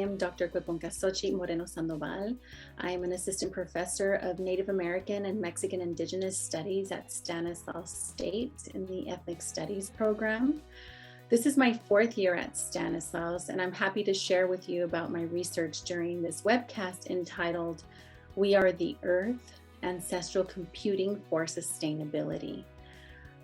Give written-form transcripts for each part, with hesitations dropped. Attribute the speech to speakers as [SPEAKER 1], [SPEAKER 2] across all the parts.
[SPEAKER 1] am Dr. Cueponcaxochitl Moreno Sandoval. I am an assistant professor of Native American and Mexican Indigenous Studies at Stanislaus State in the Ethnic Studies program. This is my 4th year at Stanislaus, and I'm happy to share with you about my research during this webcast entitled, "We Are the Earth, Ancestral Computing for Sustainability."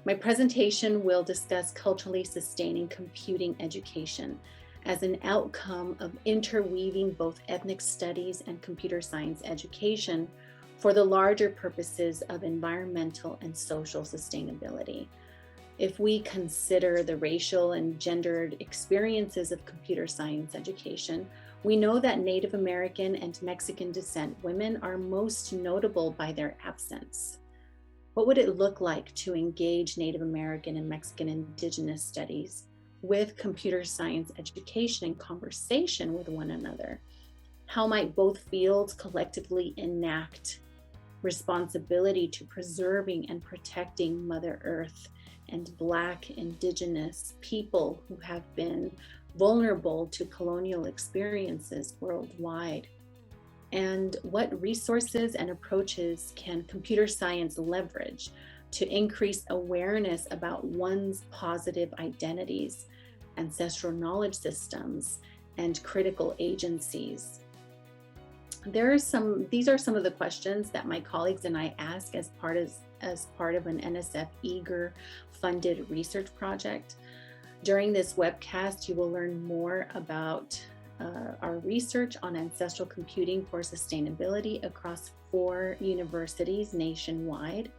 [SPEAKER 1] My presentation will discuss culturally sustaining computing education as an outcome of interweaving both ethnic studies and computer science education for the larger purposes of environmental and social sustainability. If we consider the racial and gendered experiences of computer science education, we know that Native American and Mexican descent women are most notable by their absence. What would it look like to engage Native American and Mexican Indigenous studies with computer science education and conversation with one another? How might both fields collectively enact responsibility to preserving and protecting Mother Earth and Black Indigenous people who have been vulnerable to colonial experiences worldwide? And what resources and approaches can computer science leverage to increase awareness about one's positive identities, ancestral knowledge systems, and critical agencies? These are some of the questions that my colleagues and I ask as part of an NSF EAGER funded research project. During this webcast, you will learn more about our research on ancestral computing for sustainability across 4 universities nationwide.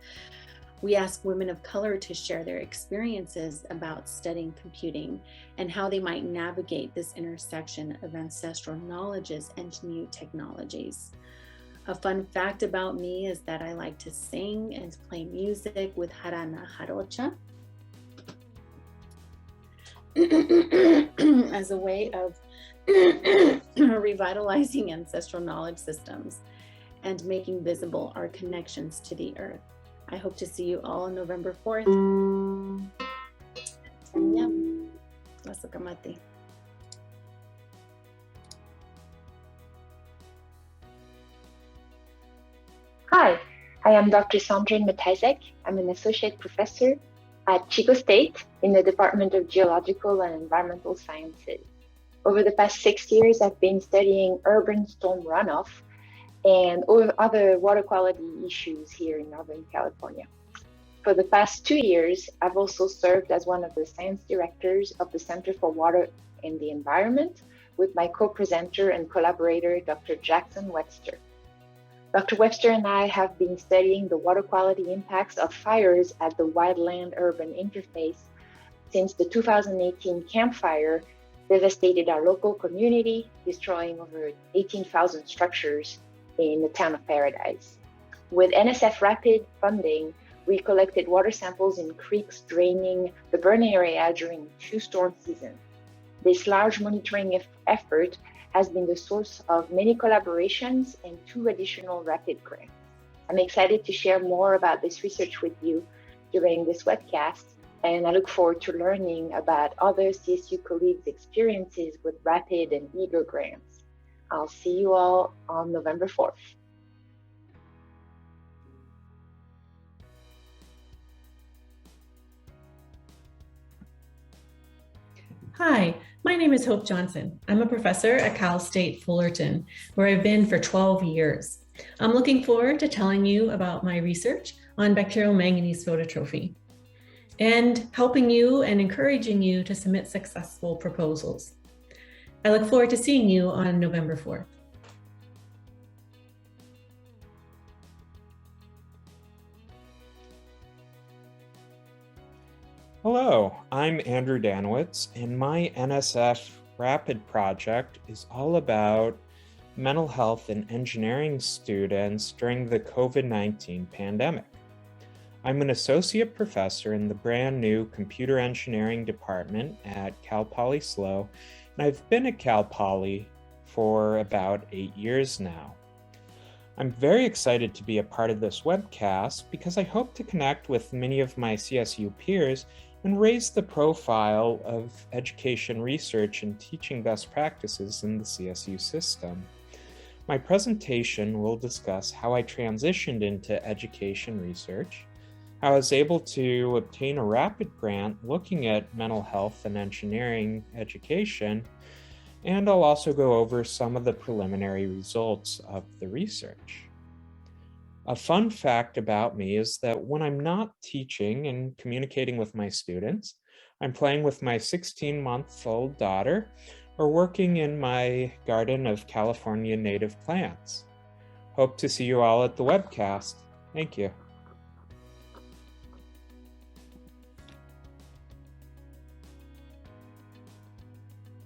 [SPEAKER 1] We ask women of color to share their experiences about studying computing and how they might navigate this intersection of ancestral knowledges and new technologies. A fun fact about me is that I like to sing and play music with jarana jarocha as a way of revitalizing ancestral knowledge systems and making visible our connections to the earth. I hope to see you all on November 4th.
[SPEAKER 2] Hi, I am Dr. Sandrine Matiasek. I'm an associate professor at Chico State in the Department of Geological and Environmental Sciences. Over the past 6 years, I've been studying urban storm runoff and other water quality issues here in Northern California. For the past 2 years, I've also served as one of the science directors of the Center for Water and the Environment with my co-presenter and collaborator, Dr. Jackson Webster. Dr. Webster and I have been studying the water quality impacts of fires at the Wildland urban interface since the 2018 Camp Fire devastated our local community, destroying over 18,000 structures in the town of Paradise. With NSF rapid funding, we collected water samples in creeks draining the burn area during 2 storm seasons. This large monitoring effort has been the source of many collaborations and 2 additional rapid grants. I'm excited to share more about this research with you during this webcast, and I look forward to learning about other CSU colleagues' experiences with rapid and EAGER grants. I'll see you all on November 4th.
[SPEAKER 3] Hi, my name is Hope Johnson. I'm a professor at Cal State Fullerton, where I've been for 12 years. I'm looking forward to telling you about my research on bacterial manganese phototrophy and helping you and encouraging you to submit successful proposals. I look forward to seeing you on November 4th.
[SPEAKER 4] Hello, I'm Andrew Danowitz, and my NSF Rapid project is all about mental health and engineering students during the COVID-19 pandemic. I'm an associate professor in the brand new computer engineering department at Cal Poly SLO, and I've been at Cal Poly for about 8 years now. I'm very excited to be a part of this webcast because I hope to connect with many of my CSU peers and raise the profile of education research and teaching best practices in the CSU system. My presentation will discuss how I transitioned into education research, how I was able to obtain a rapid grant looking at mental health and engineering education, and I'll also go over some of the preliminary results of the research. A fun fact about me is that when I'm not teaching and communicating with my students, I'm playing with my 16-month-old daughter or working in my garden of California native plants. Hope to see you all at the webcast. Thank you.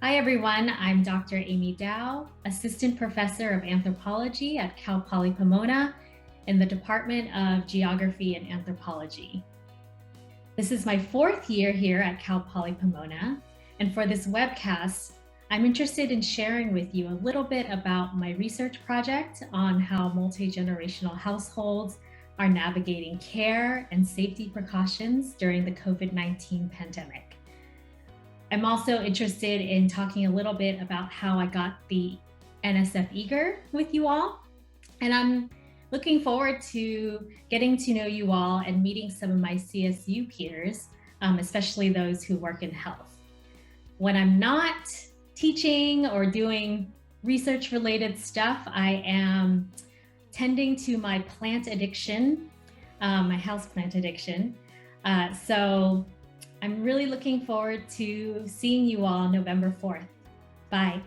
[SPEAKER 5] Hi everyone, I'm Dr. Amy Dow, Assistant Professor of Anthropology at Cal Poly Pomona in the Department of Geography and Anthropology. This is my 4th year here at Cal Poly Pomona, and for this webcast, I'm interested in sharing with you a little bit about my research project on how multi-generational households are navigating care and safety precautions during the COVID-19 pandemic. I'm also interested in talking a little bit about how I got the NSF EAGER with you all, and I'm looking forward to getting to know you all and meeting some of my CSU peers, especially those who work in health. When I'm not teaching or doing research-related stuff, I am tending to my plant addiction, my houseplant addiction. So I'm really looking forward to seeing you all November 4th. Bye.